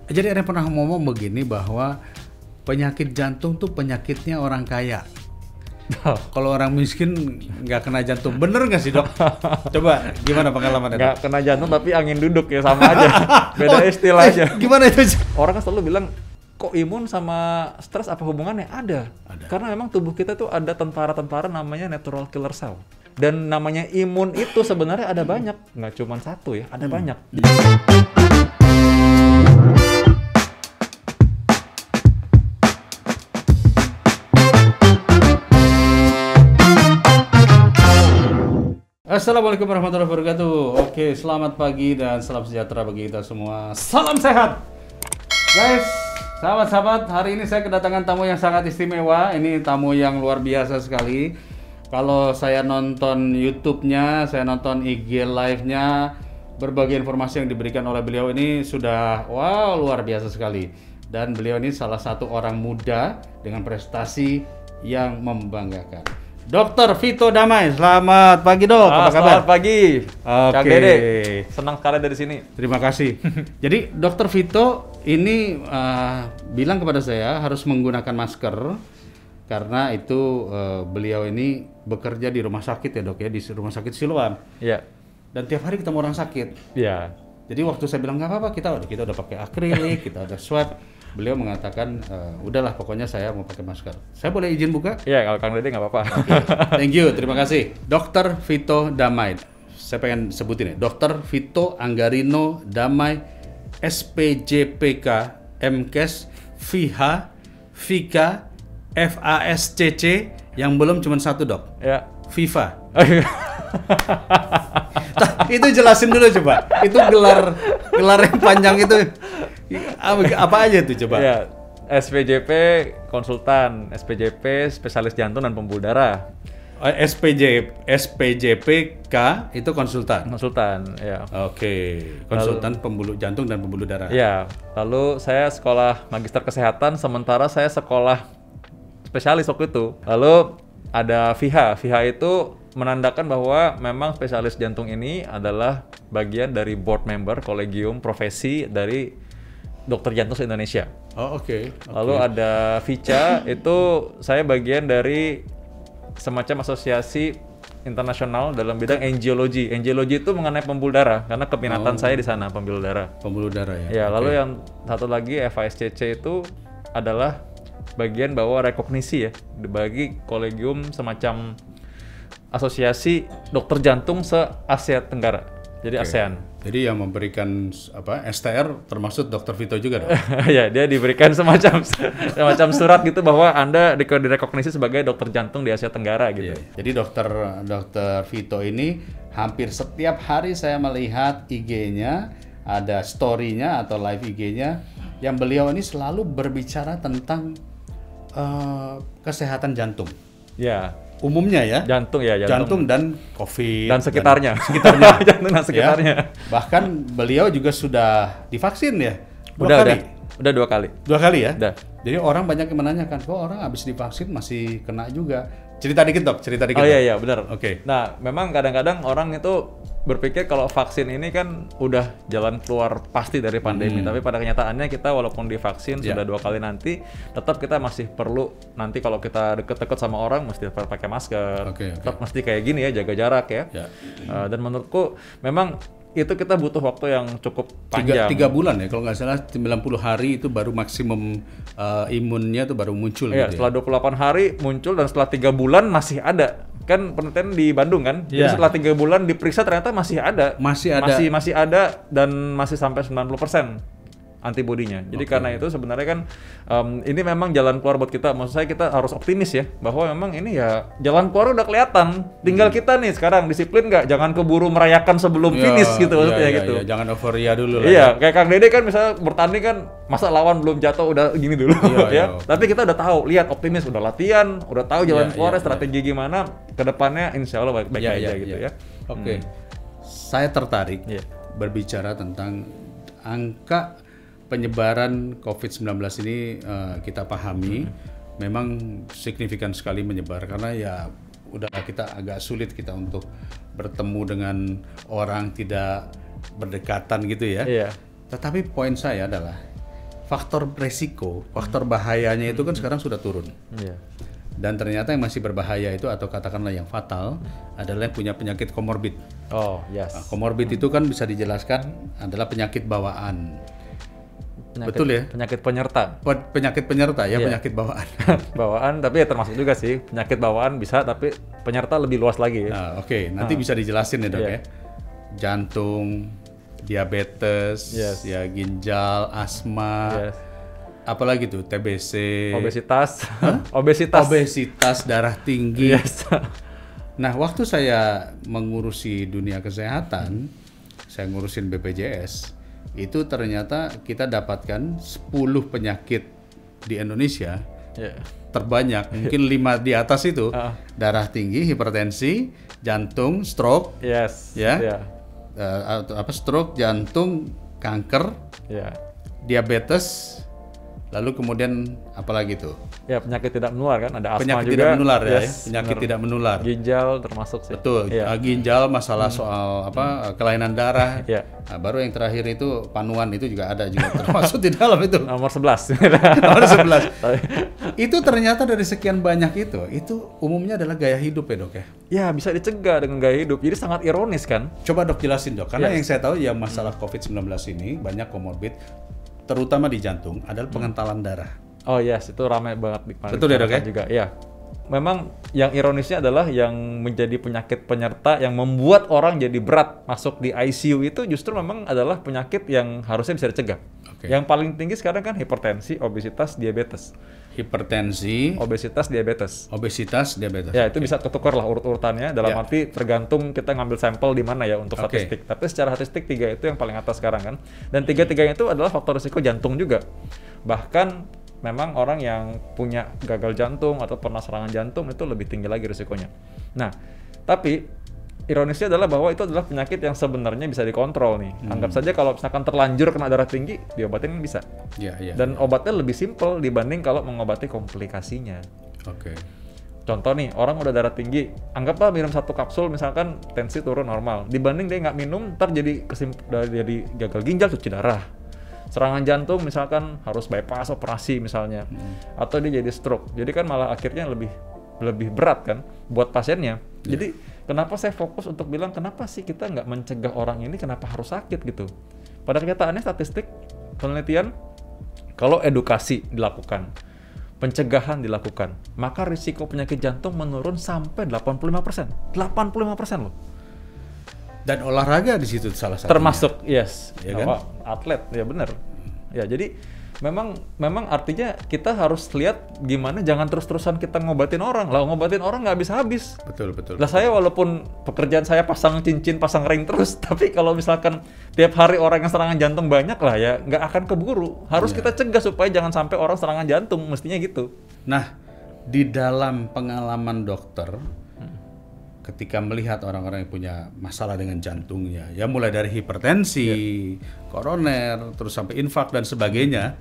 Jadi ada yang pernah ngomong begini bahwa penyakit jantung tuh penyakitnya orang kaya. Kalau orang miskin nggak kena jantung, bener nggak sih dok? Coba gimana pengalamannya? Nggak kena jantung tapi angin duduk ya, sama aja. Beda istilah aja. Gimana itu? Orang kan selalu bilang, kok imun sama stres apa hubungannya? Ada. Karena memang tubuh kita tuh ada tentara-tentara namanya natural killer cell. Dan namanya imun itu sebenarnya ada banyak, nggak cuma satu ya, ada banyak. Assalamualaikum warahmatullahi wabarakatuh. Oke, selamat pagi dan salam sejahtera bagi kita semua. Salam sehat, guys. Sahabat-sahabat, hari ini saya kedatangan tamu yang sangat istimewa. Ini tamu yang luar biasa sekali. Kalau saya nonton YouTube-nya, saya nonton IG live-nya, berbagai informasi yang diberikan oleh beliau ini sudah wow luar biasa sekali. Dan beliau ini salah satu orang muda dengan prestasi yang membanggakan. Dr. Vito Damai, selamat pagi dok. Apa kabar? Selamat pagi, Kang Oke. Dede. Senang sekali dari sini. Terima kasih. Jadi Dr. Vito ini bilang kepada saya harus menggunakan masker karena itu beliau ini bekerja di rumah sakit ya dok ya, di rumah sakit Siloam. Iya. Dan tiap hari ketemu orang sakit. Iya. Jadi waktu saya bilang nggak apa-apa, kita udah pakai akrilik, kita udah swab. Beliau mengatakan udahlah pokoknya saya mau pakai masker. Saya boleh izin buka? Iya, kalau Kang Dede nggak apa-apa. Thank you, terima kasih. Dr. Vito Damai. Saya pengen sebutin ya, Dr. Vito Anggarino Damai, SPJPK, MKes, VH, VK, FASCC, yang belum cuma satu dok, Ya. FIFA. Itu jelasin dulu coba. Itu gelar yang panjang itu apa aja tuh coba? Ya. SPJP konsultan, SPJP spesialis jantung dan pembuluh darah. SPJPK itu konsultan. Konsultan, ya. Oke, konsultan pembuluh jantung dan pembuluh darah. Ya. Lalu saya sekolah magister kesehatan, sementara saya sekolah spesialis waktu itu. Lalu ada VH. VH itu menandakan bahwa memang spesialis jantung ini adalah bagian dari board member kolegium profesi dari dokter jantung se-Indonesia. Oh, oke. Lalu ada VICA, itu saya bagian dari semacam asosiasi internasional dalam bidang angiologi. Angiologi itu mengenai pembuluh darah, karena keminatan saya di sana, pembuluh darah. Pembuluh darah ya. Ya, Oke. lalu yang satu lagi FASCC itu adalah bagian bahwa rekognisi ya, bagi kolegium semacam asosiasi dokter jantung se-Asia Tenggara. Jadi Oke. ASEAN. Jadi yang memberikan STR termasuk Dr. Vito juga dong. Ya, dia diberikan semacam surat gitu bahwa Anda direkognisi sebagai dokter jantung di Asia Tenggara gitu. Iya. Jadi Dr. Vito ini hampir setiap hari saya melihat IG-nya, ada story-nya atau live IG-nya yang beliau ini selalu berbicara tentang kesehatan jantung. Ya, Umumnya ya. Jantung dan COVID dan sekitarnya. Sekitarnya. Jantung dan sekitarnya. Ya. Bahkan beliau juga sudah divaksin ya. Udah 2 kali. 2 kali ya. Udah. Jadi orang banyak yang menanyakan, kok orang habis divaksin masih kena juga. Cerita dikit dok, cerita dikit. Oh Dok. iya benar. Oke. Nah, memang kadang-kadang orang itu berpikir kalau vaksin ini kan udah jalan keluar pasti dari pandemi, tapi pada kenyataannya kita walaupun divaksin sudah 2 kali nanti, tetap kita masih perlu nanti kalau kita deket-deket sama orang mesti pakai masker. Oke. Tetap mesti kayak gini ya, jaga jarak ya. Ya. Dan menurutku memang itu kita butuh waktu yang cukup panjang. 3 bulan ya, kalau nggak salah 90 hari itu baru maksimum imunnya itu baru muncul. Iya, gitu setelah 28 hari muncul dan setelah 3 bulan masih ada. Kan penelitian di Bandung kan, jadi Iya. setelah 3 bulan diperiksa ternyata masih ada. Masih ada. Masih ada dan masih sampai 90% antibodinya. Jadi karena itu sebenarnya kan ini memang jalan keluar buat kita. Maksud saya kita harus optimis ya, bahwa memang ini ya jalan keluar udah kelihatan. Tinggal kita nih sekarang disiplin nggak, jangan keburu merayakan sebelum finish gitu maksudnya gitu. Iya, jangan euforia dulu lah. Iya, kayak Kang Dede kan misalnya bertanding kan, masa lawan belum jatuh udah gini dulu Iya, ya. iya. Tapi kita udah tahu, lihat optimis, udah latihan, udah tahu jalan Iya, keluarnya, iya, strategi gimana, kedepannya insya Allah baik-baik Iya, aja iya, gitu iya. ya. Oke. Saya tertarik Iya. berbicara tentang angka penyebaran COVID-19 ini. Kita pahami memang signifikan sekali menyebar karena ya udah kita agak sulit kita untuk bertemu dengan orang tidak berdekatan gitu ya. Iya. Tetapi poin saya adalah faktor resiko, faktor bahayanya itu kan sekarang sudah turun. Iya. Dan ternyata yang masih berbahaya itu atau katakanlah yang fatal adalah yang punya penyakit komorbid. Oh, yes. Nah, komorbid itu kan bisa dijelaskan adalah penyakit bawaan. Betul ya? Penyakit penyerta. Penyakit penyerta ya, Iya. penyakit bawaan. Bawaan, tapi ya termasuk juga sih. Penyakit bawaan bisa, tapi penyerta lebih luas lagi ya. Nah, oke, nanti bisa dijelasin ya, Dok Iya. ya. Jantung, diabetes, Yes. ya ginjal, asma, Yes. apalagi tuh TBC, Obesitas. Obesitas. darah tinggi. Yes. Nah, waktu saya mengurusi dunia kesehatan, saya ngurusin BPJS, itu ternyata kita dapatkan 10 penyakit di Indonesia Iya. terbanyak, mungkin 5 di atas itu, darah tinggi, hipertensi, jantung, stroke, Yes. ya, Iya. stroke, jantung, kanker, Iya. diabetes, lalu kemudian apalagi tuh? Ya, penyakit tidak menular kan, ada asma Penyakit juga. tidak menular ya, Yes, penyakit benar. tidak menular. Ginjal termasuk sih. Betul, Iya. ginjal, masalah soal kelainan darah. Iya. Nah, baru yang terakhir itu panuan, itu juga ada juga termasuk di dalam itu. Nomor 11. Nomor 11. Tapi- Itu ternyata dari sekian banyak itu umumnya adalah gaya hidup ya, Dok ya. Ya, bisa dicegah dengan gaya hidup. Jadi sangat ironis kan? Coba Dok jelasin, Dok, karena Yes. yang saya tahu ya masalah COVID-19 ini banyak komorbid, terutama di jantung adalah pengentalan darah. Oh yes, itu ramai banget di Betul ya, Dok, ya? juga. Iya. Memang yang ironisnya adalah yang menjadi penyakit penyerta yang membuat orang jadi berat masuk di ICU itu justru memang adalah penyakit yang harusnya bisa dicegah. Oke. Yang paling tinggi sekarang kan hipertensi, obesitas, diabetes. Hipertensi, Obesitas, diabetes. obesitas, diabetes. Ya, itu bisa ketukar lah urut-urutannya dalam Ya. arti tergantung kita ngambil sampel di mana ya untuk Oke. statistik. Tapi secara statistik 3 itu yang paling atas sekarang kan. Dan 3-3 itu adalah faktor risiko jantung juga. Bahkan memang orang yang punya gagal jantung atau pernah serangan jantung itu lebih tinggi lagi risikonya. Nah, tapi ironisnya adalah bahwa itu adalah penyakit yang sebenarnya bisa dikontrol nih. Anggap saja kalau misalkan terlanjur kena darah tinggi, diobatin kan bisa. Iya, iya. Dan obatnya lebih simpel dibanding kalau mengobati komplikasinya. Oke. Contoh nih, orang udah darah tinggi, anggaplah minum 1 kapsul misalkan tensi turun normal. Dibanding dia nggak minum, ntar jadi gagal ginjal, cuci darah. Serangan jantung misalkan harus bypass operasi misalnya. Atau dia jadi stroke. Jadi kan malah akhirnya lebih berat kan buat pasiennya. Jadi kenapa saya fokus untuk bilang kenapa sih kita nggak mencegah orang ini kenapa harus sakit gitu. Pada kenyataannya statistik, penelitian, kalau edukasi dilakukan, pencegahan dilakukan, maka risiko penyakit jantung menurun sampai 85%. 85% loh. Dan olahraga di situ salah satunya. Termasuk, yes. Ya kan? Oh, atlet, ya benar. Ya, jadi memang artinya kita harus lihat gimana jangan terus-terusan kita ngobatin orang. Lah ngobatin orang nggak habis-habis. Betul, betul. Lah saya walaupun pekerjaan saya pasang cincin, pasang ring terus, tapi kalau misalkan tiap hari orang yang serangan jantung banyak lah ya nggak akan keburu. Harus kita cegah supaya jangan sampai orang serangan jantung, mestinya gitu. Nah, di dalam pengalaman dokter, ketika melihat orang-orang yang punya masalah dengan jantungnya, ya mulai dari hipertensi, koroner, terus sampai infak dan sebagainya,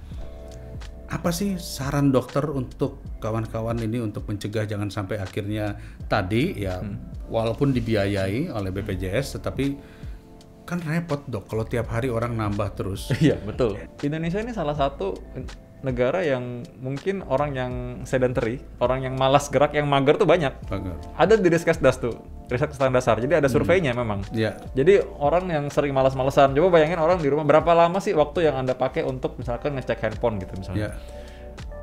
apa sih saran dokter untuk kawan-kawan ini untuk mencegah jangan sampai akhirnya tadi ya walaupun dibiayai oleh BPJS, tetapi kan repot Dok kalau tiap hari orang nambah terus. Iya, betul. Indonesia ini salah satu negara yang mungkin orang yang sedentary, orang yang malas gerak, yang mager tuh banyak. Bagus. Ada di Riskesdas tuh, riset kesehatan dasar. Jadi ada surveinya memang. Ya. Jadi orang yang sering malas-malesan, coba bayangin orang di rumah berapa lama sih waktu yang Anda pakai untuk misalkan ngecek handphone gitu misalnya. Ya.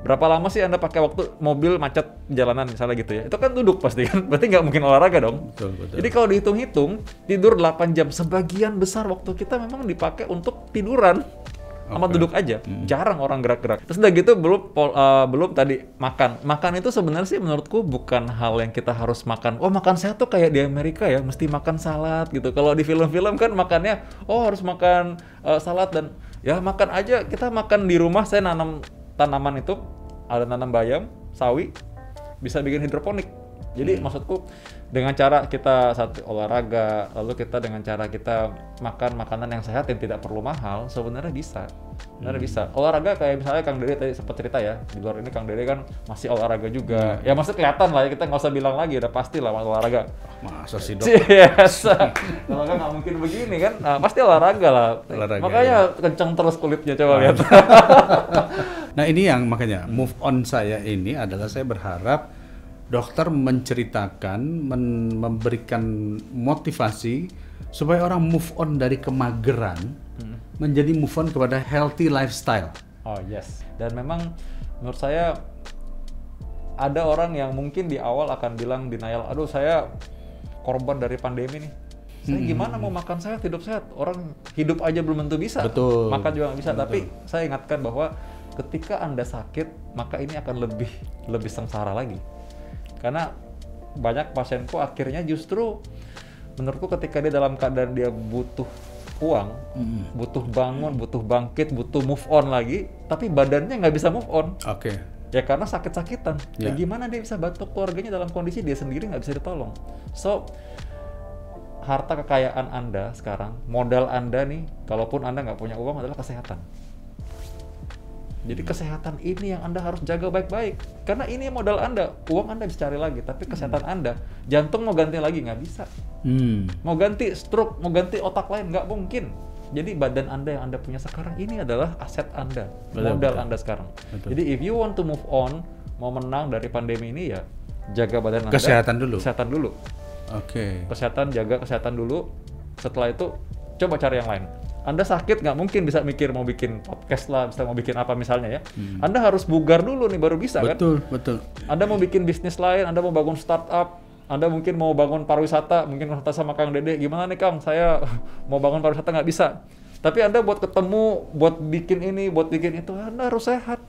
Berapa lama sih Anda pakai waktu mobil macet jalanan misalnya gitu ya. Itu kan duduk pasti kan, berarti nggak mungkin olahraga dong. Betul, betul. Jadi kalau dihitung-hitung, tidur 8 jam, sebagian besar waktu kita memang dipakai untuk tiduran. Sama duduk aja, jarang orang gerak-gerak. Terus udah gitu belum tadi makan. Makan itu sebenarnya sih menurutku bukan hal yang kita harus makan. Oh makan sehat tuh kayak di Amerika ya, mesti makan salad gitu. Kalau di film-film kan makannya, oh harus makan salad dan ya makan aja. Kita makan di rumah, saya nanam tanaman itu, ada nanam bayam, sawi, bisa bikin hidroponik. Jadi maksudku dengan cara kita olahraga, lalu kita dengan cara kita makan makanan yang sehat yang tidak perlu mahal, sebenarnya bisa. Sebenarnya bisa. Olahraga kayak misalnya Kang Dede tadi sempat cerita ya, di luar ini Kang Dede kan masih olahraga juga. Ya maksudnya kelihatan lah ya, kita nggak usah bilang lagi, udah pasti lah olahraga. Masa sih dok? Biasa. Kalau kan nggak mungkin begini kan, nah, pasti olahraga lah. Olahraga, Makanya kenceng terus kulitnya, coba lihat. Nah ini yang makanya move on saya ini adalah saya berharap dokter menceritakan, memberikan motivasi supaya orang move on dari kemageran menjadi move on kepada healthy lifestyle. Oh yes. Dan memang menurut saya ada orang yang mungkin di awal akan bilang denial, aduh saya korban dari pandemi nih. Saya gimana mau makan sehat, hidup sehat? Orang hidup aja belum tentu bisa. Betul. Makan juga nggak bisa. Betul. Tapi saya ingatkan bahwa ketika Anda sakit, maka ini akan lebih sengsara lagi. Karena banyak pasienku akhirnya justru menurutku ketika dia dalam keadaan dia butuh uang, butuh bangun, butuh bangkit, butuh move on lagi, tapi badannya nggak bisa move on. Oke. Ya karena sakit-sakitan. Ya Ya. gimana dia bisa bantu keluarganya dalam kondisi dia sendiri nggak bisa ditolong. So, harta kekayaan Anda sekarang, modal Anda nih, kalaupun Anda nggak punya uang adalah kesehatan. Jadi kesehatan ini yang Anda harus jaga baik-baik. Karena ini modal Anda. Uang Anda bisa cari lagi, tapi kesehatan Anda, jantung mau ganti lagi nggak bisa. Mau ganti stroke, mau ganti otak lain nggak mungkin. Jadi badan Anda yang Anda punya sekarang ini adalah aset Anda, modal Anda sekarang. Betul. Jadi if you want to move on, mau menang dari pandemi ini ya jaga badan Anda. Kesehatan dulu. Kesehatan dulu. Oke. Kesehatan, jaga kesehatan dulu. Setelah itu coba cari yang lain. Anda sakit nggak mungkin bisa mikir mau bikin podcast lah, bisa mau bikin apa misalnya ya. Anda harus bugar dulu nih baru bisa kan. Betul, betul. Anda mau bikin bisnis lain, Anda mau bangun startup, Anda mungkin mau bangun pariwisata, mungkin pariwisata sama Kang Dede. Gimana nih Kang, saya mau bangun pariwisata nggak bisa. Tapi Anda buat ketemu, buat bikin ini, buat bikin itu, Anda harus sehat.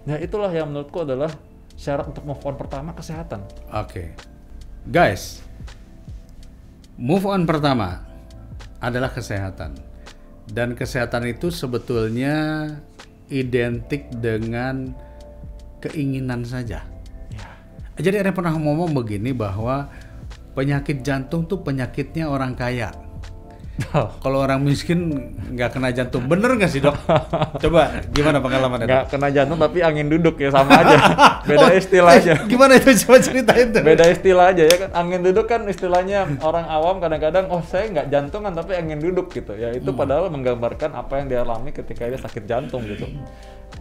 Nah itulah yang menurutku adalah syarat untuk move on pertama, kesehatan. Oke. Guys, move on pertama adalah kesehatan. Dan kesehatan itu sebetulnya identik dengan keinginan saja. Ya. Jadi ada yang pernah ngomong begini bahwa penyakit jantung tuh penyakitnya orang kaya. Kalau orang miskin nggak kena jantung, bener nggak sih dok? Coba gimana pengalamannya? Nggak kena jantung tapi angin duduk ya sama aja. Beda istilah aja. Gimana itu, coba ceritain tuh. Beda istilah aja ya kan. Angin duduk kan istilahnya orang awam kadang-kadang, oh saya nggak jantungan tapi angin duduk gitu. Ya itu padahal menggambarkan apa yang dia alami ketika dia sakit jantung gitu.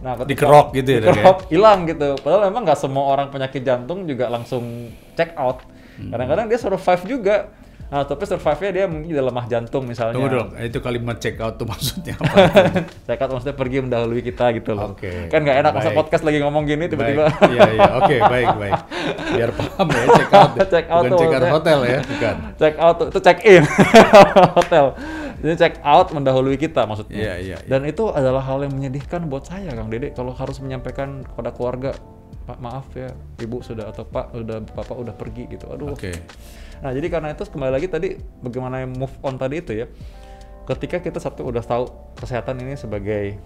Nah, Dikerok gitu ya, dok, ya? dikerok, hilang gitu. Padahal memang nggak semua orang penyakit jantung juga langsung check out. Kadang-kadang dia survive juga. Nah, tapi survive-nya dia mungkin udah lemah jantung misalnya. Tunggu dong, itu kalimat check out tuh maksudnya apa? Check out maksudnya pergi mendahului kita gitu loh. Oke. Kan nggak enak masa Baik. podcast lagi ngomong gini tiba-tiba. Baik. Iya, iya, oke, baik. Biar paham ya, check out. Check out Bukan tuh check out maksudnya. hotel ya, bukan. Check out itu check in hotel. Jadi check out mendahului kita maksudnya. Iya, iya. Dan itu adalah hal yang menyedihkan buat saya Kang Dede kalau harus menyampaikan kepada keluarga, Pak maaf ya, Ibu sudah atau Pak udah Bapak udah pergi gitu. Aduh. Oke. Nah, jadi karena itu kembali lagi tadi bagaimana move on tadi itu ya. Ketika kita satu udah tahu kesehatan ini sebagai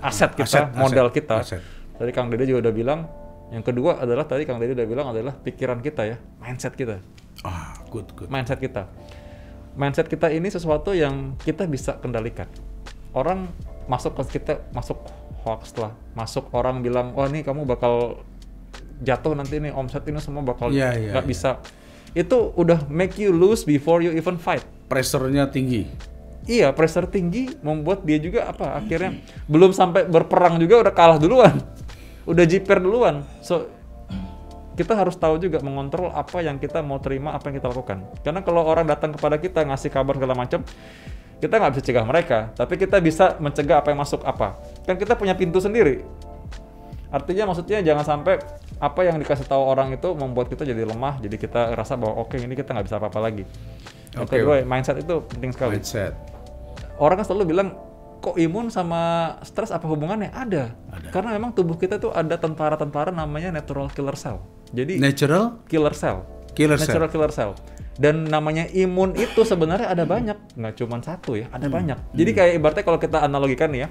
aset kita, modal kita. aset. Tadi Kang Dede juga udah bilang, yang kedua adalah tadi Kang Dede udah bilang adalah pikiran kita ya, mindset kita. Ah, good. Mindset kita. Mindset kita ini sesuatu yang kita bisa kendalikan. Orang masuk ke kita, masuk hoax lah. Masuk orang bilang, wah nih kamu bakal jatuh nanti nih, omset ini semua bakal nggak bisa. Itu udah make you lose before you even fight. Pressure-nya tinggi. Iya, pressure tinggi membuat dia juga apa? Akhirnya belum sampai berperang juga udah kalah duluan. Udah jiper duluan. So kita harus tahu juga mengontrol apa yang kita mau terima, apa yang kita lakukan. Karena kalau orang datang kepada kita ngasih kabar segala macam, kita nggak bisa cegah mereka, tapi kita bisa mencegah apa yang masuk apa. Kan kita punya pintu sendiri. Artinya maksudnya jangan sampai apa yang dikasih tahu orang itu membuat kita jadi lemah, jadi kita rasa bahwa oke, ini kita nggak bisa apa-apa lagi. Yang kedua, mindset itu penting sekali. Mindset. Orang kan selalu bilang, kok imun sama stres apa hubungannya? Ada. Karena memang tubuh kita tuh ada tentara-tentara namanya natural killer cell. Jadi Natural killer cell. killer Killer cell. Dan namanya imun itu sebenarnya ada banyak, nggak cuma satu ya, ada banyak. Jadi kayak ibaratnya kalau kita analogikan nih ya,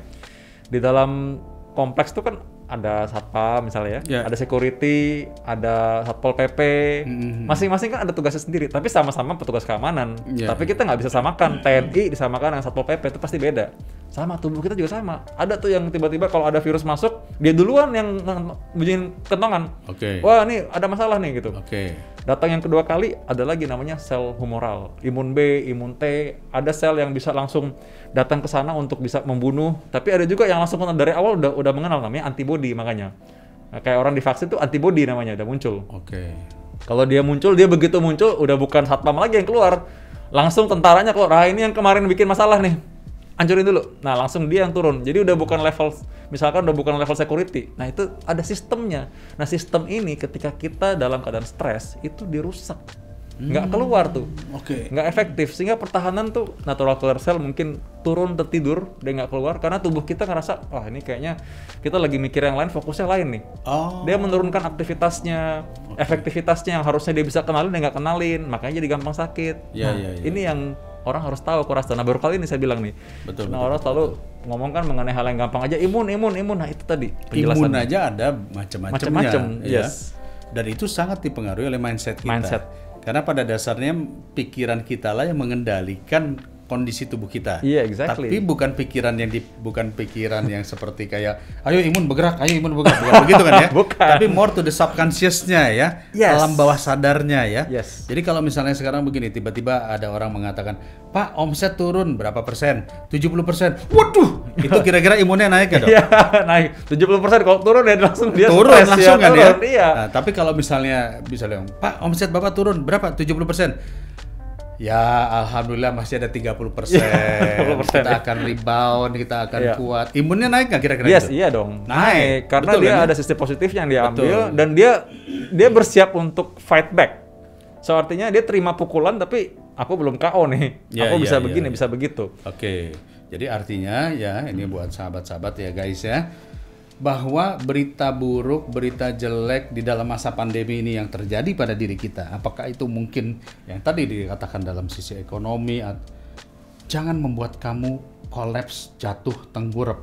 di dalam kompleks itu kan ada satpam misalnya ya, ada security, ada satpol pp, masing-masing kan ada tugasnya sendiri, tapi sama-sama petugas keamanan. Tapi kita nggak bisa samakan TNI disamakan dengan satpol pp, itu pasti beda. Sama, tubuh kita juga sama. Ada tuh yang tiba-tiba kalau ada virus masuk, dia duluan yang bunyiin kentongan. Oke. Wah, ini ada masalah nih gitu. Oke. Datang yang kedua kali, ada lagi namanya sel humoral. Imun B, imun T, ada sel yang bisa langsung datang ke sana untuk bisa membunuh. Tapi ada juga yang langsung dari awal udah mengenal, namanya antibody makanya. Nah, kayak orang divaksin tuh antibody namanya, udah muncul. Oke. Kalau dia muncul, dia begitu muncul, udah bukan satpam lagi yang keluar. Langsung tentaranya keluar, ah ini yang kemarin bikin masalah nih. Hancurin dulu. Nah, langsung dia yang turun. Jadi udah bukan level, misalkan udah bukan level security. Nah, itu ada sistemnya. Nah, sistem ini ketika kita dalam keadaan stres, itu dirusak. Nggak keluar tuh. Oke. Nggak efektif. Sehingga pertahanan tuh, natural killer cell mungkin turun tertidur, dia nggak keluar. Karena tubuh kita ngerasa, wah ini kayaknya kita lagi mikir yang lain, fokusnya lain nih. Oh. Dia menurunkan aktivitasnya, efektivitasnya yang harusnya dia bisa kenalin, dia nggak kenalin. Makanya jadi gampang sakit. Ya, Nah, ya, ya. ini yang orang harus tahu, aku rasa. Nah, baru kali ini saya bilang nih. Betul, Nah, betul, orang selalu ngomong kan mengenai hal yang gampang aja, imun. Nah, itu tadi Imun penjelasannya. aja ada macam-macamnya. Macam-macam, ya. yes. Dan itu sangat dipengaruhi oleh mindset kita. Mindset. Karena pada dasarnya pikiran kita lah yang mengendalikan kondisi tubuh kita. Iya, exactly. Tapi bukan pikiran yang seperti kayak ayo imun bergerak, bukan begitu kan ya? Bukan. Tapi more to the subconscious-nya ya, Yes. alam bawah sadarnya ya. Yes. Jadi kalau misalnya sekarang begini, tiba-tiba ada orang mengatakan, "Pak, omset turun berapa persen? 70%." Waduh, itu kira-kira imunnya naik ya, Dok? Iya, naik 70%. Kalau turun ya langsung dia Turun stres, langsung kan ya? turun, Iya. Nah, tapi kalau misalnya Pak, omset Bapak turun berapa? 70%. Ya, alhamdulillah masih ada 30%. 30%, Kita ya. akan rebound, kita akan Iya. kuat. Imunnya naik nggak kira-kira Yes, gitu? iya dong. Naik. Karena Betul, dia kan, ya? ada sisi positifnya yang dia ambil Betul. dan dia bersiap untuk fight back. So artinya dia terima pukulan tapi aku belum KO nih. Ya, aku ya, bisa ya, begini, ya. bisa begitu. Oke, jadi artinya ya ini buat sahabat-sahabat ya guys ya, bahwa berita buruk, berita jelek di dalam masa pandemi ini yang terjadi pada diri kita, apakah itu mungkin yang tadi dikatakan dalam sisi ekonomi, jangan membuat kamu kolaps, jatuh, tengkurap.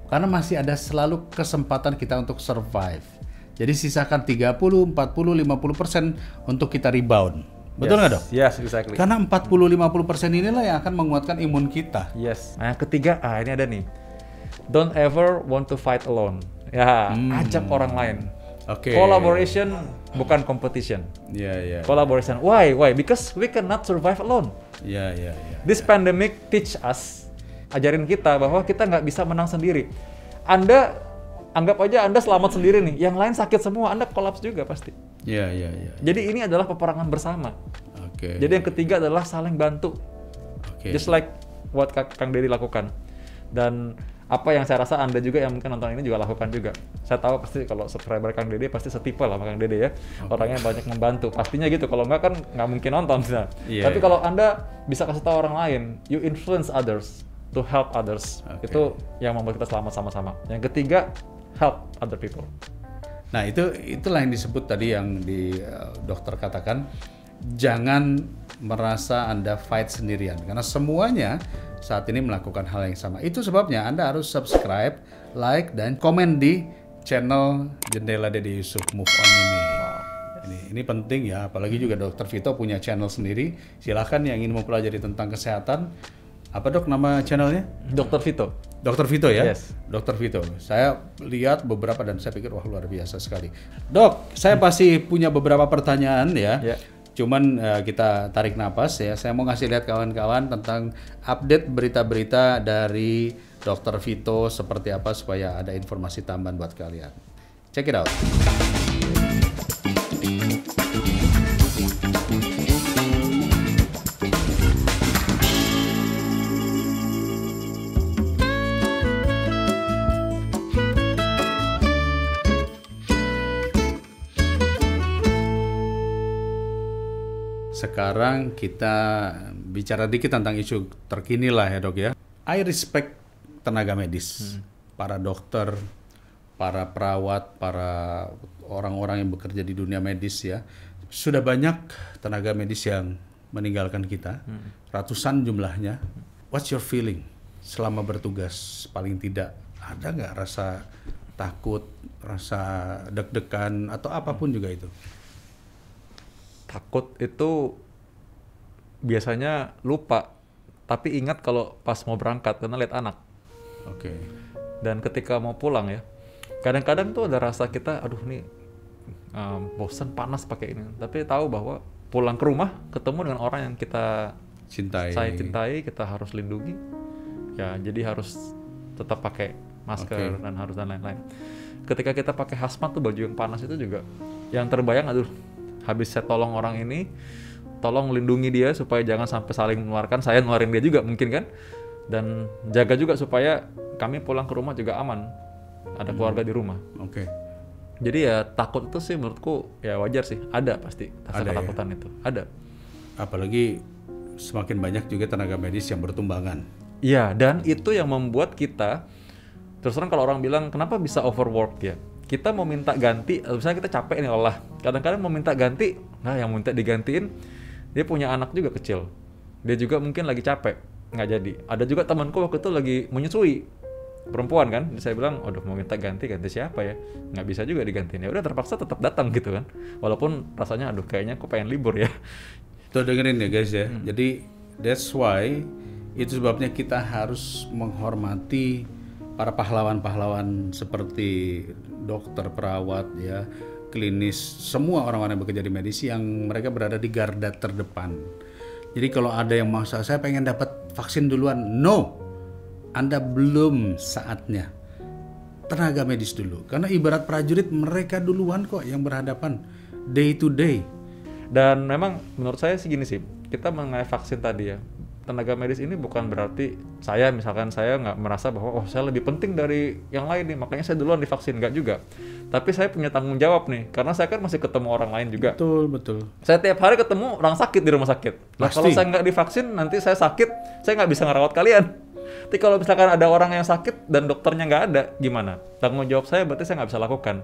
Karena masih ada selalu kesempatan kita untuk survive. Jadi sisakan 30, 40, 50% untuk kita rebound. Betul nggak, Dok? Yes, exactly. Karena 40-50% inilah yang akan menguatkan imun kita. Yes. Nah, yang ketiga, ini ada nih. Don't ever want to fight alone. Ya, ajak orang lain. Oke. Collaboration bukan competition. Iya. Collaboration. Why? Because we cannot survive alone. Iya. This pandemic teach us, ajarin kita bahwa kita nggak bisa menang sendiri. Anda anggap aja Anda selamat sendiri nih, yang lain sakit semua, Anda kolaps juga pasti. Iya. Jadi ini adalah peperangan bersama. Oke. Jadi yang ketiga adalah saling bantu. Oke. Just like what Kang Deddy lakukan. Dan apa yang saya rasa Anda juga yang mungkin nonton ini juga lakukan juga. Saya tahu pasti kalau subscriber Kang Deddy pasti setipe lah sama Kang Deddy ya. Orangnya banyak membantu. Pastinya gitu. Kalau nggak kan nggak mungkin nonton. Nah. Iya, Tapi iya. kalau Anda bisa kasih tahu orang lain, you influence others to help others. Oke. Itu yang membuat kita selamat sama-sama. Yang ketiga, help other people. Nah, itulah yang disebut tadi yang di dokter katakan, jangan merasa Anda fight sendirian karena semuanya saat ini melakukan hal yang sama. Itu sebabnya Anda harus subscribe, like, dan komen di channel Jendela Deddy Yusuf Move On ini. Ini penting ya, apalagi juga Dr. Vito punya channel sendiri. Silahkan yang ingin mempelajari tentang kesehatan. Apa Dok nama channelnya? Dr. Vito. Dr. Vito ya? Yes. Dr. Vito. Saya lihat beberapa dan saya pikir wah luar biasa sekali. Dok, saya pasti punya beberapa pertanyaan ya. Ya. Cuman kita tarik napas ya. Saya mau ngasih lihat kawan-kawan tentang update berita-berita dari Dr. Vito seperti apa supaya ada informasi tambahan buat kalian. Check it out. Sekarang kita bicara dikit tentang isu terkini lah ya Dok ya. I respect tenaga medis, para dokter, para perawat, para orang-orang yang bekerja di dunia medis ya. Sudah banyak tenaga medis yang meninggalkan kita, ratusan jumlahnya. What's your feeling selama bertugas? Paling tidak ada nggak rasa takut, rasa deg-degan atau apapun juga itu? Takut itu biasanya lupa tapi ingat kalau pas mau berangkat karena lihat anak. Oke. Dan ketika mau pulang ya, kadang-kadang tuh ada rasa kita, aduh nih bosan panas pakai ini. Tapi tahu bahwa pulang ke rumah ketemu dengan orang yang kita cintai, kita harus lindungi. Ya, jadi harus tetap pakai masker dan harus dan lain-lain. Ketika kita pakai hazmat tuh baju yang panas itu juga, yang terbayang, aduh, habis saya tolong orang ini, tolong lindungi dia supaya jangan sampai saling menularkan, saya ngeluarin dia juga mungkin kan. Dan jaga juga supaya kami pulang ke rumah juga aman, ada keluarga di rumah. Oke. Jadi ya takut itu sih menurutku ya wajar sih, ada pasti rasa ketakutan itu, ada. Apalagi semakin banyak juga tenaga medis yang bertumbangan. Iya, dan itu yang membuat kita, terus terang kalau orang bilang kenapa bisa overwork ya, kita mau minta ganti, misalnya kita capek nih lelah, kadang-kadang mau minta ganti, nah yang minta digantiin dia punya anak juga kecil, dia juga mungkin lagi capek, nggak jadi. Ada juga temanku waktu itu lagi menyusui, perempuan kan, saya bilang, aduh mau minta ganti siapa ya, nggak bisa juga digantiin, ya udah terpaksa tetap datang gitu kan, walaupun rasanya aduh kayaknya aku pengen libur ya. Tuh dengerin ya guys ya, jadi that's why, itu sebabnya kita harus menghormati para pahlawan-pahlawan seperti dokter, perawat ya, klinis, semua orang-orang yang bekerja di medis yang mereka berada di garda terdepan. Jadi kalau ada yang maksa, saya pengen dapat vaksin duluan, no, Anda belum saatnya. Tenaga medis dulu, karena ibarat prajurit mereka duluan kok yang berhadapan day to day. Dan memang menurut saya sih gini sih, kita mengenai vaksin tadi ya, tenaga medis ini bukan berarti saya nggak merasa bahwa saya lebih penting dari yang lain nih, makanya saya duluan divaksin, nggak juga. Tapi saya punya tanggung jawab nih, karena saya kan masih ketemu orang lain juga. Betul. Saya tiap hari ketemu orang sakit di rumah sakit. Nah, kalau saya nggak divaksin, nanti saya sakit, saya nggak bisa ngerawat kalian. Tapi kalau misalkan ada orang yang sakit dan dokternya nggak ada, gimana? Tanggung jawab saya berarti saya nggak bisa lakukan.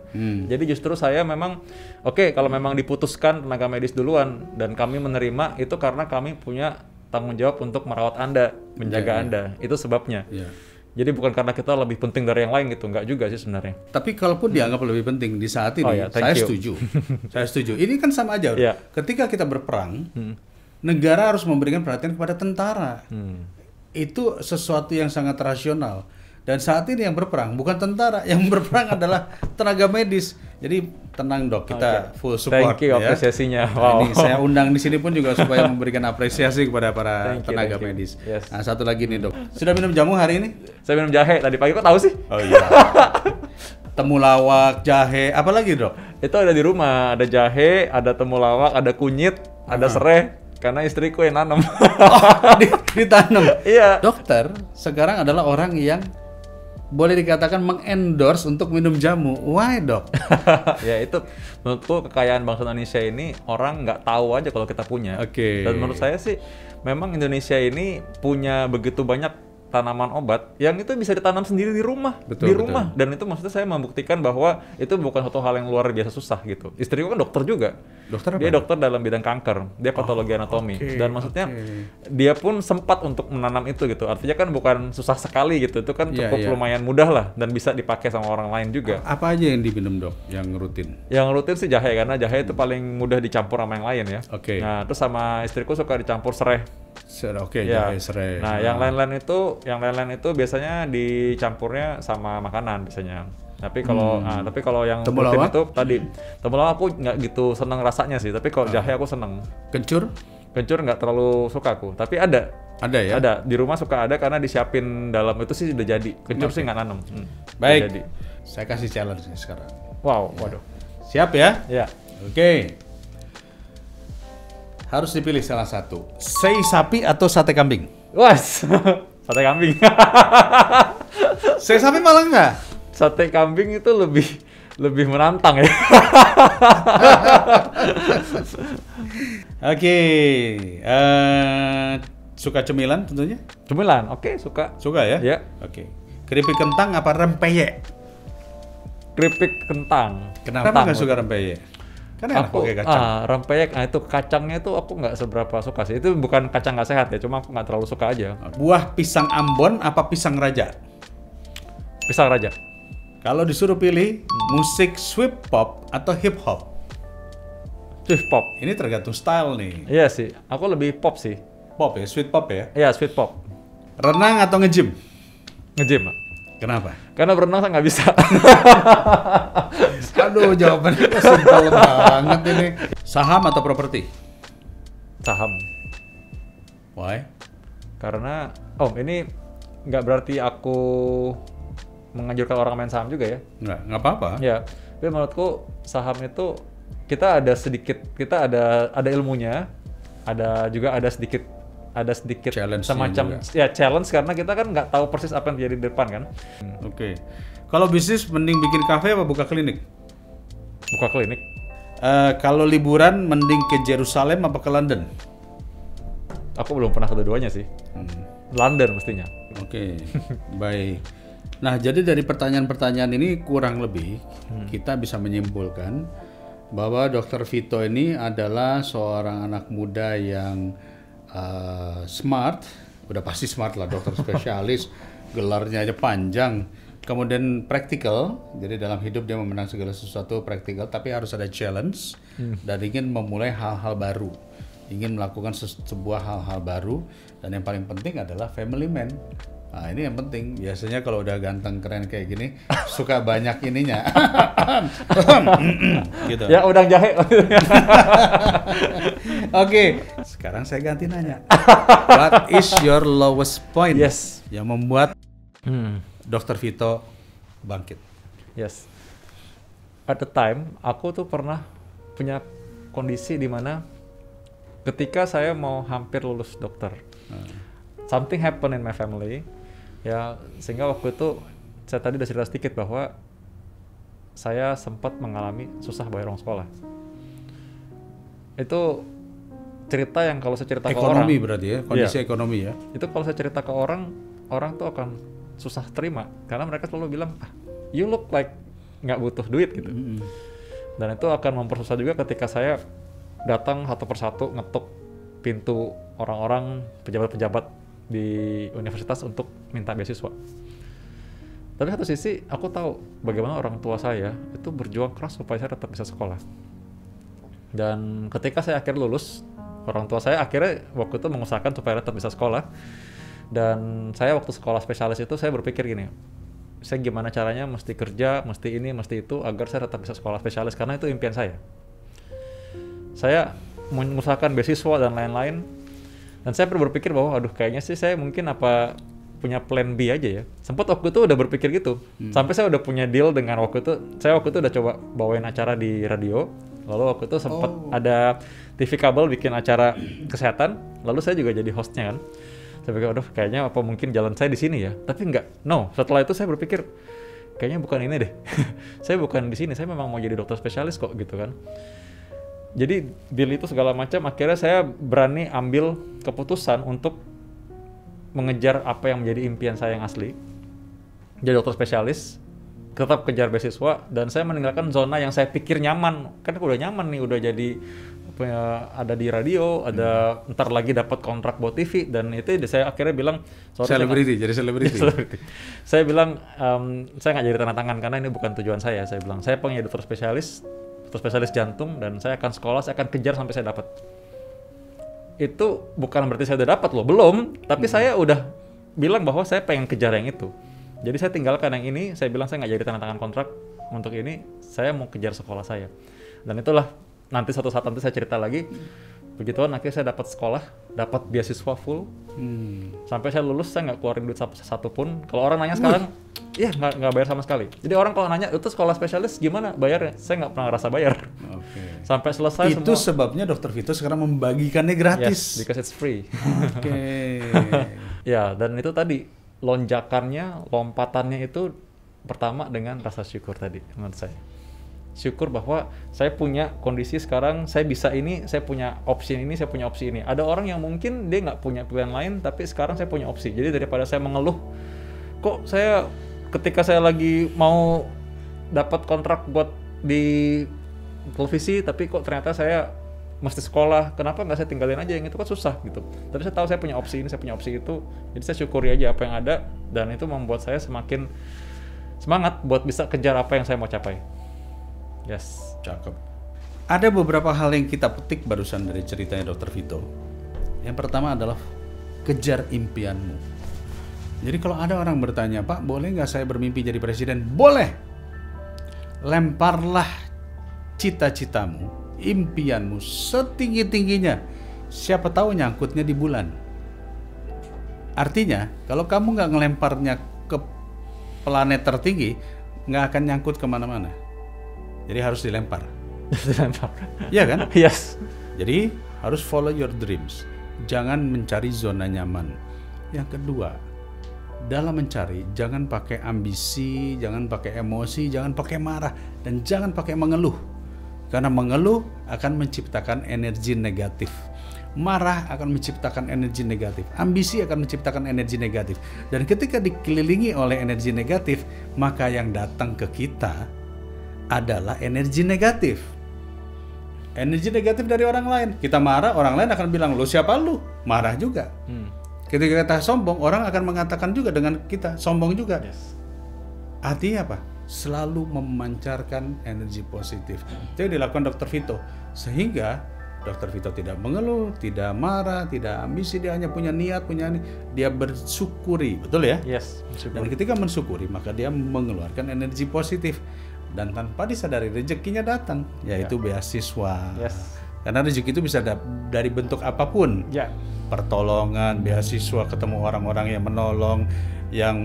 Jadi justru saya memang, kalau memang diputuskan tenaga medis duluan, dan kami menerima, itu karena kami punya tanggung jawab untuk merawat Anda, menjaga Anda. Itu sebabnya. Jadi bukan karena kita lebih penting dari yang lain gitu, nggak juga sih sebenarnya. Tapi kalaupun dianggap lebih penting di saat ini, saya setuju. Saya setuju. Ini kan sama aja. Ketika kita berperang, negara harus memberikan perhatian kepada tentara. Itu sesuatu yang sangat rasional. Dan saat ini yang berperang bukan tentara, yang berperang adalah tenaga medis. Jadi tenang dok, kita full support. Thank you apresiasinya. Nah, ini saya undang di sini pun juga supaya memberikan apresiasi kepada para tenaga medis. Nah, satu lagi nih dok, sudah minum jamu hari ini? Saya minum jahe tadi pagi, kok tahu sih? Oh iya. Temulawak, jahe, apa lagi dok? Itu ada di rumah, ada jahe, ada temulawak, ada kunyit, ada serai. Karena istriku yang nanam. Ditanam. Iya. Dokter sekarang adalah orang yang boleh dikatakan mengendorse untuk minum jamu. Why dok? Ya itu menurutku kekayaan bangsa Indonesia ini orang nggak tahu aja kalau kita punya. Dan menurut saya sih memang Indonesia ini punya begitu banyak tanaman obat yang itu bisa ditanam sendiri di rumah, rumah. Dan itu maksudnya saya membuktikan bahwa itu bukan suatu hal yang luar biasa susah gitu. Istriku kan dokter juga. Dokter apa? Dia dokter dalam bidang kanker, dia patologi anatomi. Dan maksudnya dia pun sempat untuk menanam itu gitu. Artinya kan bukan susah sekali gitu. Itu kan cukup lumayan mudah lah dan bisa dipakai sama orang lain juga. Apa aja yang diminum dok? Yang rutin? Yang rutin sih jahe, karena jahe itu paling mudah dicampur sama yang lain ya. Nah, terus sama istriku suka dicampur serai. Jahe serai. Nah, yang lain-lain itu biasanya dicampurnya sama makanan biasanya. Tapi kalau yang rutin itu tadi, temulawak aku nggak gitu seneng rasanya sih. Tapi kalau jahe aku seneng. Kencur nggak terlalu suka aku. Tapi ada ya. Ada di rumah suka ada karena disiapin dalam itu sih udah jadi. Kencur sih nggak nanam. Baik. Jadi. Saya kasih challenge sekarang. Wow, waduh. Siap ya? Ya. Oke. Harus dipilih salah satu. Sei sapi atau sate kambing? Wah, sate kambing. Sei sapi malah enggak? Sate kambing itu lebih menantang ya. Oke. Suka cemilan tentunya? Cemilan, oke, suka. Suka ya? Ya. Oke. Keripik kentang apa rempeyek? Keripik kentang. Kenapa nggak suka rempeyek? Kan enak pakai kacang. Rempeyek, itu kacangnya itu aku nggak seberapa suka sih. Itu bukan kacang nggak sehat ya, cuma aku nggak terlalu suka aja. Buah pisang Ambon apa pisang raja? Pisang raja. Kalau disuruh pilih musik sweep pop atau hip hop? Sweep pop. Ini tergantung style nih. Iya sih, aku lebih pop sih. Pop ya, sweet pop ya. Iya, sweet pop. Renang atau nge-gym? Nge-gym, Pak. Kenapa? Karena berenang saya nggak bisa. Aduh, jawabannya simpel banget ini. Saham atau properti? Saham. Why? Karena, ini nggak berarti aku menganjurkan orang main saham juga ya. Nggak apa-apa. Ya, tapi menurutku saham itu kita ada ilmunya, ada sedikit Challenge-nya semacam juga. ya challenge karena kita kan nggak tahu persis apa yang terjadi di depan kan. Oke. Kalau bisnis mending bikin kafe apa buka klinik? Buka klinik. Kalau liburan mending ke Jerusalem apa ke London? Aku belum pernah kedua-duanya sih. London mestinya. Oke, baik. Nah, jadi dari pertanyaan-pertanyaan ini kurang lebih kita bisa menyimpulkan bahwa Dr. Vito ini adalah seorang anak muda yang smart, udah pasti smart lah, dokter spesialis, gelarnya aja panjang. Kemudian praktikal, jadi dalam hidup dia memenang segala sesuatu praktikal, tapi harus ada challenge dan ingin memulai hal-hal baru, ingin melakukan sebuah hal-hal baru, dan yang paling penting adalah family man. Nah, ini yang penting. Biasanya kalau udah ganteng keren kayak gini, suka banyak ininya. Gitu. Ya udang jahe. Oke, sekarang saya ganti nanya. What is your lowest point? Yes. Yang membuat Dr. Vito bangkit. Yes. At the time, aku tuh pernah punya kondisi di mana ketika saya mau hampir lulus dokter, something happened in my family. Ya, sehingga waktu itu saya tadi udah cerita sedikit bahwa saya sempat mengalami susah bayar uang sekolah. Itu cerita yang kalau saya cerita ke orang, Ekonomi berarti ya, kondisi iya, ekonomi ya. itu kalau saya cerita ke orang, orang tuh akan susah terima karena mereka selalu bilang, you look like nggak butuh duit gitu. Dan itu akan mempersusah juga ketika saya datang satu persatu ngetuk pintu orang-orang, pejabat-pejabat di universitas untuk minta beasiswa. Tapi satu sisi aku tahu bagaimana orang tua saya itu berjuang keras supaya saya tetap bisa sekolah. Dan ketika saya akhirnya lulus, orang tua saya akhirnya waktu itu mengusahakan supaya tetap bisa sekolah. Dan saya waktu sekolah spesialis itu saya berpikir gini, saya gimana caranya mesti kerja, mesti ini, mesti itu agar saya tetap bisa sekolah spesialis karena itu impian saya. Saya mengusahakan beasiswa dan lain-lain. Dan saya berpikir bahwa aduh kayaknya sih saya mungkin apa punya plan B aja ya. Sempat waktu itu udah berpikir gitu. Sampai saya udah punya deal dengan saya waktu itu udah coba bawain acara di radio. Lalu waktu itu sempat ada TV kabel bikin acara kesehatan. Lalu saya juga jadi hostnya kan. Saya pikir aduh kayaknya apa mungkin jalan saya di sini ya. Tapi enggak. No, setelah itu saya berpikir kayaknya bukan ini deh. Saya bukan di sini, saya memang mau jadi dokter spesialis kok gitu kan. Jadi deal itu segala macam, akhirnya saya berani ambil keputusan untuk mengejar apa yang menjadi impian saya yang asli. Jadi dokter spesialis, tetap kejar beasiswa, dan saya meninggalkan zona yang saya pikir nyaman. Kan aku udah nyaman nih, udah jadi ada di radio, ada ntar lagi dapat kontrak buat TV, dan itu saya akhirnya bilang, Selebriti, jadi selebriti. Saya bilang, saya nggak jadi tanda tangan karena ini bukan tujuan saya. Saya bilang, saya pengen jadi dokter spesialis jantung, dan saya akan sekolah, saya akan kejar sampai saya dapat. Itu bukan berarti saya udah dapat loh, belum. Tapi saya udah bilang bahwa saya pengen kejar yang itu. Jadi saya tinggalkan yang ini, saya bilang saya nggak jadi tanda tangan kontrak untuk ini, saya mau kejar sekolah saya. Dan itulah nanti suatu saat nanti saya cerita lagi. Begituan akhirnya saya dapat sekolah, dapat beasiswa full. Sampai saya lulus saya nggak keluarin duit satu pun. Kalau orang nanya sekarang, iya nggak bayar sama sekali. Jadi orang kalau nanya itu sekolah spesialis gimana bayarnya, saya nggak pernah ngerasa bayar. Sampai selesai itu semua. sebabnya Dr. Vito sekarang membagikannya gratis. Yes, because it's free. Oke. Ya, dan itu tadi lonjakannya, lompatannya itu pertama dengan rasa syukur tadi menurut saya. Syukur bahwa saya punya kondisi sekarang, saya bisa ini, saya punya opsi ini, saya punya opsi ini. Ada orang yang mungkin dia nggak punya pilihan lain, tapi sekarang saya punya opsi. Jadi daripada saya mengeluh, kok saya ketika saya lagi mau dapat kontrak buat di televisi, tapi kok ternyata saya mesti sekolah, kenapa nggak saya tinggalin aja, yang itu kan susah gitu. Tapi saya tahu saya punya opsi ini, saya punya opsi itu, jadi saya syukuri aja apa yang ada, dan itu membuat saya semakin semangat buat bisa kejar apa yang saya mau capai. Yes. Cakep. Ada beberapa hal yang kita petik barusan dari ceritanya Dr. Vito. Yang pertama adalah kejar impianmu. Jadi kalau ada orang bertanya, Pak, boleh nggak saya bermimpi jadi presiden? Boleh. Lemparlah cita-citamu, impianmu setinggi-tingginya. Siapa tahu nyangkutnya di bulan. Artinya, kalau kamu nggak ngelemparnya ke planet tertinggi, nggak akan nyangkut kemana-mana. Jadi harus dilempar. Dilempar. Iya kan? Yes. Jadi harus follow your dreams. Jangan mencari zona nyaman. Yang kedua, dalam mencari, jangan pakai ambisi, jangan pakai emosi, jangan pakai marah, dan jangan pakai mengeluh. Karena mengeluh akan menciptakan energi negatif. Marah akan menciptakan energi negatif. Ambisi akan menciptakan energi negatif. Dan ketika dikelilingi oleh energi negatif, maka yang datang ke kita adalah energi negatif. Energi negatif dari orang lain. Kita marah, orang lain akan bilang, "Lu siapa lu?" Marah juga. Ketika kita sombong, orang akan mengatakan juga dengan kita, sombong juga. Yes. Artinya apa? Selalu memancarkan energi positif. Itu yang dilakukan Dr. Vito. Sehingga Dr. Vito tidak mengeluh, tidak marah, tidak ambisi, dia hanya punya niat, dia bersyukuri, betul ya? Yes. Dan ketika mensyukuri, maka dia mengeluarkan energi positif. Dan tanpa disadari rezekinya datang, yaitu beasiswa. Yes. Karena rezeki itu bisa dari bentuk apapun. Ya. Pertolongan, beasiswa, ketemu orang-orang yang menolong, yang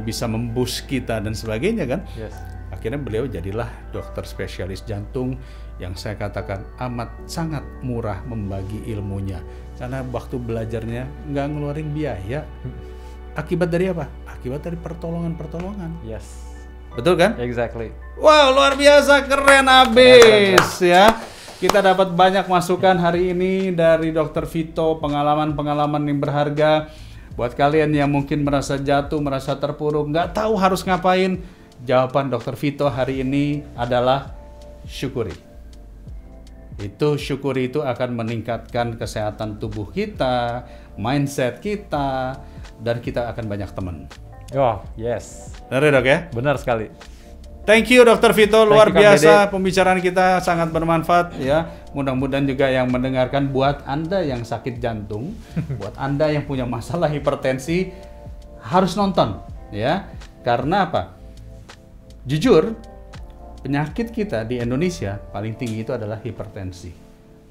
bisa memboost kita dan sebagainya kan. Yes. Akhirnya beliau jadilah dokter spesialis jantung yang saya katakan amat sangat murah membagi ilmunya. Karena waktu belajarnya nggak ngeluarin biaya. Akibat dari apa? Akibat dari pertolongan-pertolongan. Yes. Betul kan? Exactly. Wow, luar biasa, keren abis ya. Kita dapat banyak masukan hari ini dari Dr. Vito, pengalaman-pengalaman yang berharga. Buat kalian yang mungkin merasa jatuh, merasa terpuruk, nggak tahu harus ngapain, jawaban Dr. Vito hari ini adalah syukuri. Syukuri itu akan meningkatkan kesehatan tubuh kita, mindset kita, dan kita akan banyak teman. Oh, yes. Benar ya, Dok ya? Benar sekali. Thank you Dr. Vito, luar Kang biasa Dede. pembicaraan kita sangat bermanfaat ya. Mudah-mudahan juga yang mendengarkan buat Anda yang sakit jantung, buat Anda yang punya masalah hipertensi harus nonton ya. Karena apa? Jujur, penyakit kita di Indonesia paling tinggi itu adalah hipertensi,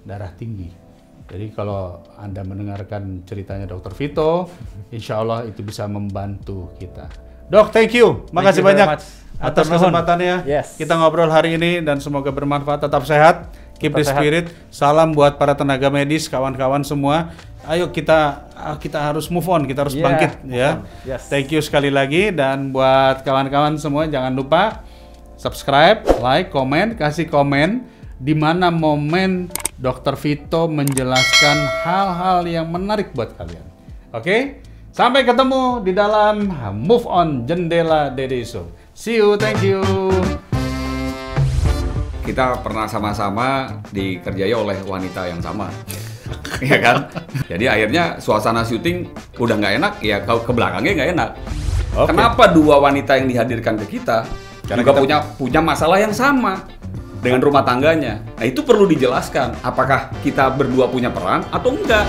darah tinggi. Jadi kalau Anda mendengarkan ceritanya Dr. Vito, insya Allah itu bisa membantu kita. Dok, thank you. Makasih banyak atas kesempatannya. Yes. Kita ngobrol hari ini dan semoga bermanfaat. Tetap sehat, keep the spirit. Salam buat para tenaga medis, kawan-kawan semua. Ayo kita harus move on, kita harus bangkit ya. Yes. Thank you sekali lagi, dan buat kawan-kawan semua jangan lupa subscribe, like, komen, kasih komen di mana momen Dr. Vito menjelaskan hal-hal yang menarik buat kalian. Oke? Sampai ketemu di dalam Move On Jendela Dede Show. See you, thank you. Kita pernah sama-sama dikerjai oleh wanita yang sama, ya kan? Jadi akhirnya suasana syuting udah nggak enak, ya ke belakangnya nggak enak. Okay. Kenapa dua wanita yang dihadirkan ke kita Karena juga kita punya masalah yang sama dengan rumah tangganya? Nah itu perlu dijelaskan. Apakah kita berdua punya peran atau enggak?